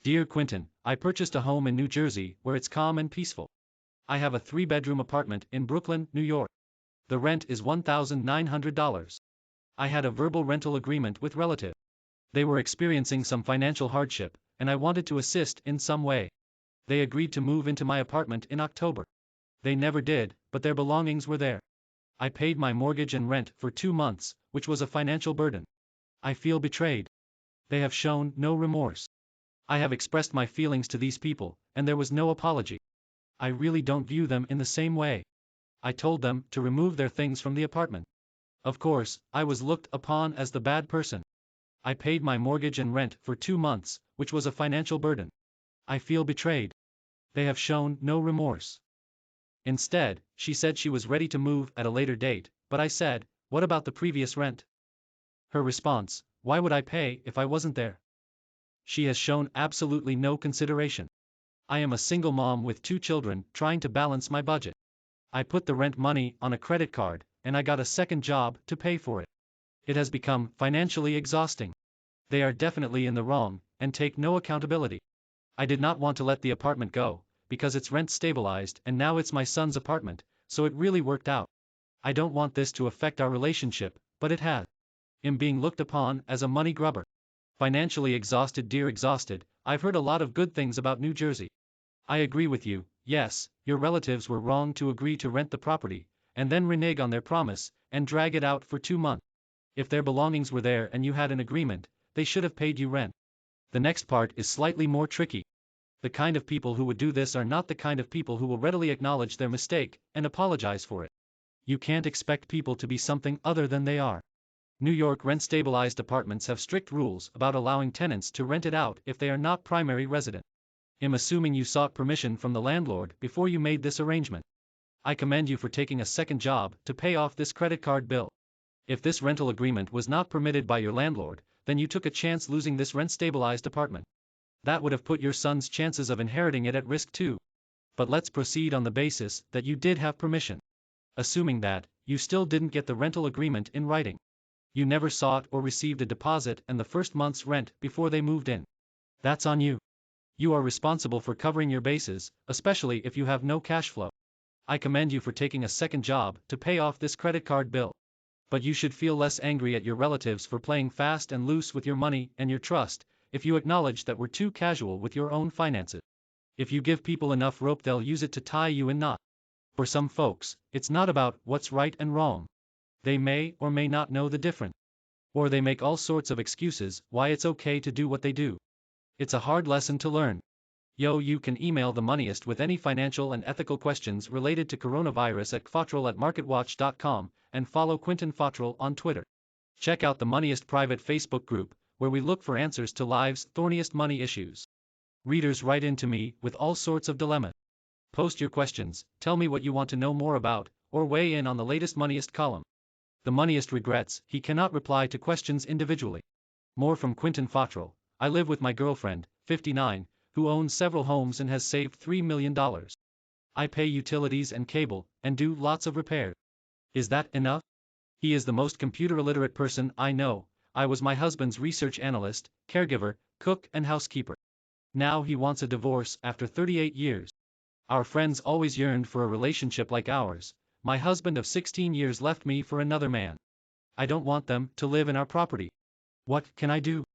Dear Quentin, I purchased a home in New Jersey where it's calm and peaceful. I have a 3-bedroom apartment in Brooklyn, New York. The rent is $1,900. I had a verbal rental agreement with relatives. They were experiencing some financial hardship, and I wanted to assist in some way. They agreed to move into my apartment in October. They never did, but their belongings were there. I paid my mortgage and rent for 2 months, which was a financial burden. I feel betrayed. They have shown no remorse. I have expressed my feelings to these people, and there was no apology. I really don't view them in the same way. I told them to remove their things from the apartment. Of course, I was looked upon as the bad person. I paid my mortgage and rent for 2 months, which was a financial burden. I feel betrayed. They have shown no remorse. Instead, she said she was ready to move at a later date, but I said, "What about the previous rent?" Her response, "Why would I pay if I wasn't there?" She has shown absolutely no consideration. I am a single mom with 2 children trying to balance my budget. I put the rent money on a credit card, and I got a second job to pay for it. It has become financially exhausting. They are definitely in the wrong, and take no accountability. I did not want to let the apartment go, because it's rent stabilized and now it's my son's apartment, so it really worked out. I don't want this to affect our relationship, but it has. I'm being looked upon as a money grubber. Financially exhausted, dear exhausted. I've heard a lot of good things about New Jersey. I agree with you, yes, your relatives were wrong to agree to rent the property, and then renege on their promise, and drag it out for 2 months. If their belongings were there and you had an agreement, they should have paid you rent. The next part is slightly more tricky. The kind of people who would do this are not the kind of people who will readily acknowledge their mistake and apologize for it. You can't expect people to be something other than they are. New York rent-stabilized apartments have strict rules about allowing tenants to rent it out if they are not primary resident. I'm assuming you sought permission from the landlord before you made this arrangement. I commend you for taking a second job to pay off this credit card bill. If this rental agreement was not permitted by your landlord, then you took a chance losing this rent-stabilized apartment. That would have put your son's chances of inheriting it at risk too. But let's proceed on the basis that you did have permission. Assuming that, you still didn't get the rental agreement in writing. You never sought or received a deposit and the first month's rent before they moved in. That's on you. You are responsible for covering your bases, especially if you have no cash flow. I commend you for taking a second job to pay off this credit card bill. But you should feel less angry at your relatives for playing fast and loose with your money and your trust, if you acknowledge that we're too casual with your own finances. If you give people enough rope, they'll use it to tie you in knots. For some folks, it's not about what's right and wrong. They may or may not know the difference. Or they make all sorts of excuses why it's okay to do what they do. It's a hard lesson to learn. You can email The Moneyist with any financial and ethical questions related to coronavirus at kfottrell@marketwatch.com, and follow Quentin Fottrell on Twitter. Check out The Moneyist private Facebook group, where we look for answers to life's thorniest money issues. Readers write in to me with all sorts of dilemmas. Post your questions, tell me what you want to know more about, or weigh in on the latest Moneyist column. The Moneyist regrets he cannot reply to questions individually. More from Quentin Fottrell. I live with my girlfriend, 59, who owns several homes and has saved $3 million. I pay utilities and cable, and do lots of repairs. Is that enough? He is the most computer illiterate person I know. I was my husband's research analyst, caregiver, cook and housekeeper. Now he wants a divorce after 38 years. Our friends always yearned for a relationship like ours. My husband of 16 years left me for another man. I don't want them to live in our property. What can I do?